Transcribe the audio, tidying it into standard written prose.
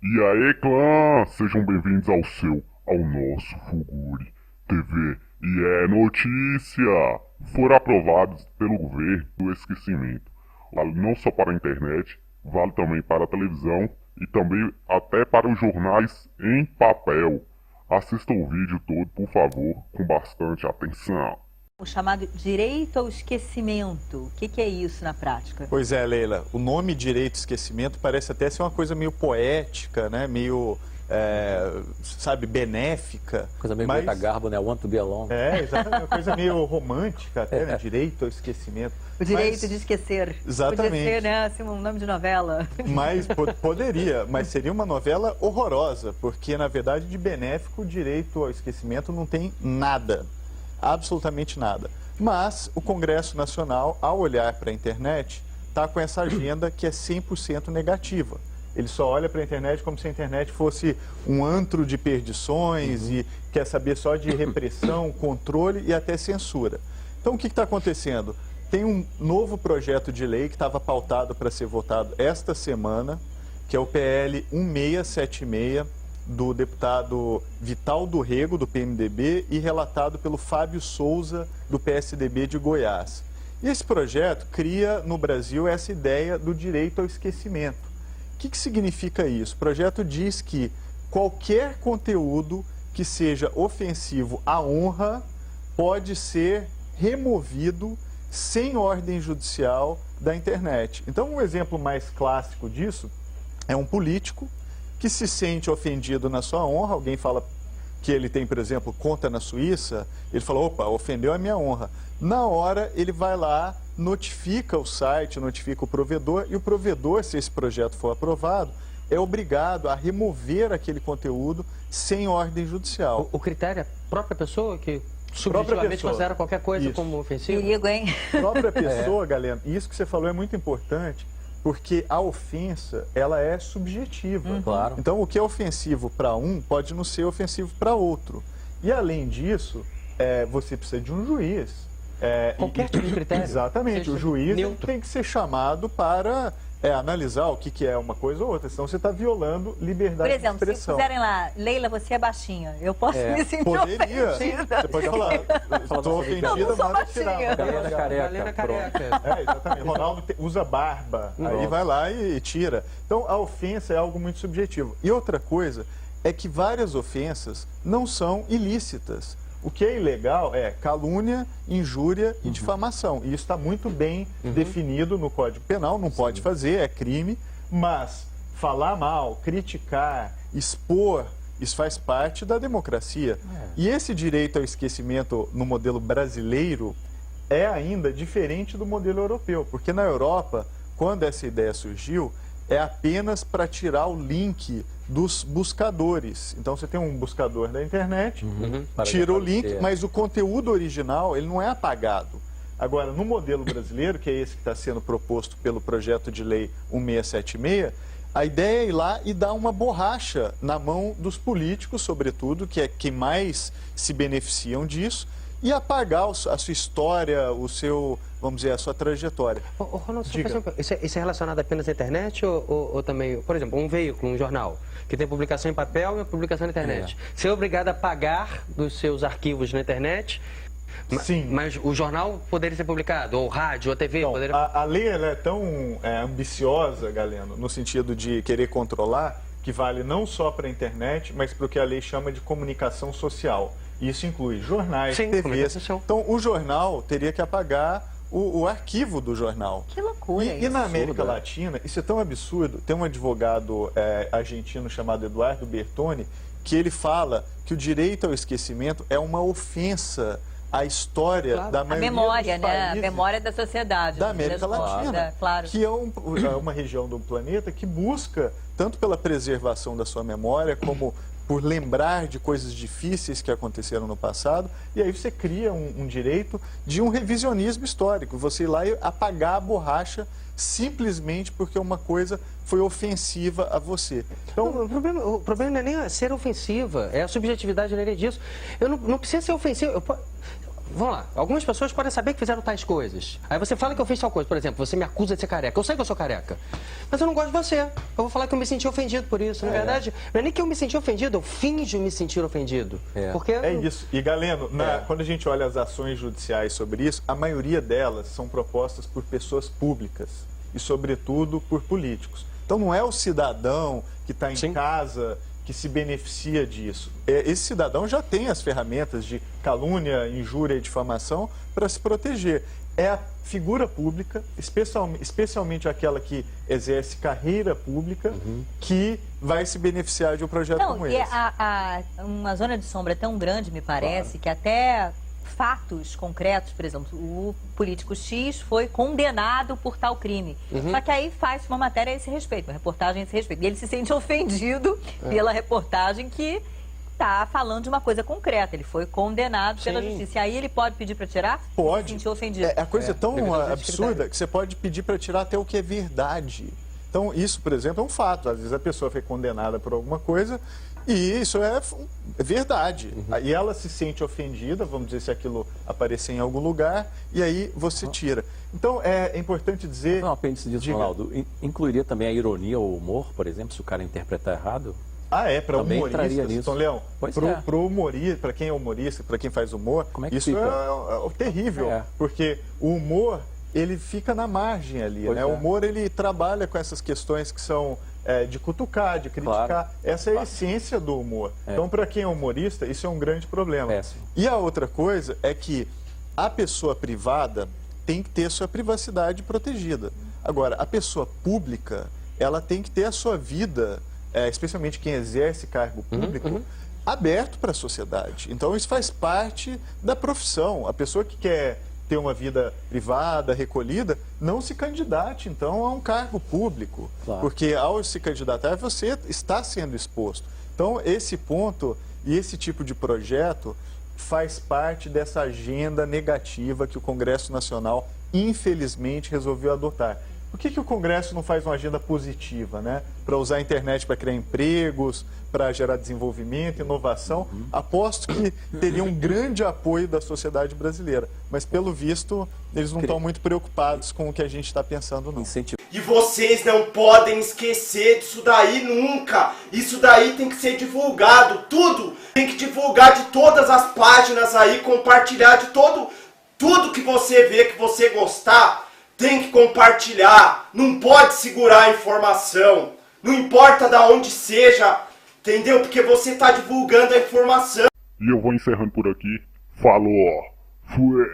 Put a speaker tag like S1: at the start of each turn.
S1: E aí, clã! Sejam bem-vindos ao nosso Fuguri TV. E é notícia! Foram aprovados pelo governo o esquecimento. Vale não só para a internet, vale também para a televisão e também até para os jornais em papel. Assista o vídeo todo, por favor, com bastante atenção.
S2: O chamado direito ao esquecimento. O que é isso na prática?
S3: Pois é, Leila, o nome direito ao esquecimento parece até ser uma coisa meio poética, né? Meio, sabe, benéfica.
S4: Coisa meio Greta Garbo, né? Want to be alone.
S3: É, exatamente, uma coisa meio romântica até, né? Direito ao esquecimento.
S2: O direito de esquecer.
S3: Exatamente.
S2: Podia ser, né, assim, um nome de novela.
S3: Mas poderia, mas seria uma novela horrorosa, porque na verdade de benéfico o direito ao esquecimento não tem nada. Absolutamente nada. Mas o Congresso Nacional, ao olhar para a internet, está com essa agenda que é 100% negativa. Ele só olha para a internet como se a internet fosse um antro de perdições e quer saber só de repressão, controle e até censura. Então o que está acontecendo? Tem um novo projeto de lei que estava pautado para ser votado esta semana, que é o PL 1676, do deputado Vital do Rego, do PMDB, e relatado pelo Fábio Souza, do PSDB de Goiás. E esse projeto cria no Brasil essa ideia do direito ao esquecimento. O que significa isso? O projeto diz que qualquer conteúdo que seja ofensivo à honra pode ser removido sem ordem judicial da internet. Então, um exemplo mais clássico disso é um político que se sente ofendido na sua honra. Alguém fala que ele tem, por exemplo, conta na Suíça, ele fala, opa, ofendeu a minha honra. Na hora, ele vai lá, notifica o site, notifica o provedor, e o provedor, se esse projeto for aprovado, é obrigado a remover aquele conteúdo sem ordem judicial.
S4: O critério é a própria pessoa que subjetivamente considera qualquer coisa como ofensivo?
S2: Perigo, hein?
S3: Própria pessoa, galera, isso que você falou é muito importante, porque a ofensa, ela é subjetiva.
S4: Claro.
S3: Então, o que é ofensivo para um pode não ser ofensivo para outro. E, além disso, você precisa de um juiz.
S4: Qualquer tipo de critério.
S3: Exatamente. O juiz tem que ser chamado para analisar o que é uma coisa ou outra. Senão você está violando liberdade de expressão.
S2: Por exemplo, se puserem lá, Leila, você é baixinha, eu posso me sentir
S3: Poderia.
S2: ofendida.
S3: Você pode falar, estou ofendida, manda tirar.
S4: Galera careca.
S3: Exatamente. Ronaldo usa barba, aí vai lá e tira. Então, a ofensa é algo muito subjetivo. E outra coisa é que várias ofensas não são ilícitas. O que é ilegal é calúnia, injúria e difamação. E isso está muito bem definido no Código Penal, não pode fazer, é crime, mas falar mal, criticar, expor, isso faz parte da democracia. E esse direito ao esquecimento no modelo brasileiro é ainda diferente do modelo europeu, porque na Europa, quando essa ideia surgiu, é apenas para tirar o link dos buscadores. Então você tem um buscador da internet, tira o link, mas o conteúdo original ele não é apagado. Agora, no modelo brasileiro, que é esse que está sendo proposto pelo projeto de lei 1676, a ideia é ir lá e dar uma borracha na mão dos políticos, sobretudo, que é quem mais se beneficiam disso, e apagar a sua história, o seu, vamos dizer, a sua trajetória.
S5: Ronaldo, isso é relacionado apenas à internet ou também, por exemplo, um veículo, um jornal, que tem publicação em papel e uma publicação na internet? Ser obrigado a pagar dos seus arquivos na internet,
S3: sim,
S5: mas o jornal poderia ser publicado, ou rádio, ou TV?
S3: Então,
S5: poderia...
S3: a lei ela é tão ambiciosa, Galeno, no sentido de querer controlar, que vale não só para a internet, mas para o que a lei chama de comunicação social. Isso inclui jornais, TVs. Então, o jornal teria que apagar o arquivo do jornal.
S2: Que loucura
S3: E na América Latina, isso é tão absurdo. Tem um advogado argentino chamado Eduardo Bertoni, que ele fala que o direito ao esquecimento é uma ofensa à história da maioria
S2: a memória,
S3: dos países,
S2: né? A memória da sociedade.
S3: da América Latina,
S2: claro.
S3: que é uma região do planeta que busca, tanto pela preservação da sua memória, como por lembrar de coisas difíceis que aconteceram no passado, e aí você cria um direito de um revisionismo histórico, você ir lá e apagar a borracha simplesmente porque uma coisa foi ofensiva a você.
S5: Então, o problema não é nem ser ofensiva, é a subjetividade disso. Eu não precisa ser ofensivo. vamos lá, algumas pessoas podem saber que fizeram tais coisas. Aí você fala que eu fiz tal coisa, por exemplo, você me acusa de ser careca. Eu sei que eu sou careca, mas eu não gosto de você. Eu vou falar que eu me senti ofendido por isso. Na verdade, não é nem que eu me senti ofendido, eu finjo me sentir ofendido. Porque
S3: é isso. E Galeno, quando a gente olha as ações judiciais sobre isso, a maioria delas são propostas por pessoas públicas e, sobretudo, por políticos. Então não é o cidadão que está em casa que se beneficia disso. Esse cidadão já tem as ferramentas de calúnia, injúria e difamação para se proteger. É a figura pública, especialmente aquela que exerce carreira pública, que vai se beneficiar de um projeto como esse.
S2: Uma zona de sombra tão grande, me parece, que até fatos concretos, por exemplo, o político X foi condenado por tal crime. Só que aí faz uma matéria a esse respeito, uma reportagem a esse respeito. E ele se sente ofendido pela reportagem que está falando de uma coisa concreta. Ele foi condenado pela justiça. E aí ele pode pedir para tirar?
S3: Pode.
S2: Se sentir ofendido.
S3: A coisa é tão absurda que você pode pedir para tirar até o que é verdade. Então, isso, por exemplo, é um fato. Às vezes a pessoa foi condenada por alguma coisa e isso é verdade. Aí ela se sente ofendida, vamos dizer, se aquilo aparecer em algum lugar, e aí você tira. Então, é importante dizer...
S6: Um apêndice disso, Ronaldo, incluiria também a ironia ou o humor, por exemplo, se o cara interpretar errado?
S3: Para humoristas.
S6: Então,
S3: Leão, pro humorista, para quem é humorista, para quem faz humor, isso é terrível, porque o humor, ele fica na margem ali, né? O humor, ele trabalha com essas questões que são de cutucar, de criticar. Essa é a essência do humor. Então, para quem é humorista, isso é um grande problema. E a outra coisa é que a pessoa privada tem que ter sua privacidade protegida. Agora, a pessoa pública, ela tem que ter a sua vida, especialmente quem exerce cargo público, aberto para a sociedade. Então, isso faz parte da profissão. A pessoa que quer ter uma vida privada, recolhida, não se candidate, então, a um cargo público. Porque, ao se candidatar, você está sendo exposto. Então, esse ponto e esse tipo de projeto faz parte dessa agenda negativa que o Congresso Nacional, infelizmente, resolveu adotar. Por que o Congresso não faz uma agenda positiva, né? Para usar a internet para criar empregos, para gerar desenvolvimento, inovação? Aposto que teria um grande apoio da sociedade brasileira. Mas, pelo visto, eles não estão muito preocupados com o que a gente está pensando, não.
S7: E vocês não podem esquecer disso daí nunca. Isso daí tem que ser divulgado, tudo. Tem que divulgar de todas as páginas aí, compartilhar de tudo que você vê, que você gostar. Tem que compartilhar, não pode segurar a informação, não importa de onde seja, entendeu? Porque você está divulgando a informação.
S1: E eu vou encerrando por aqui. Falou! Fui!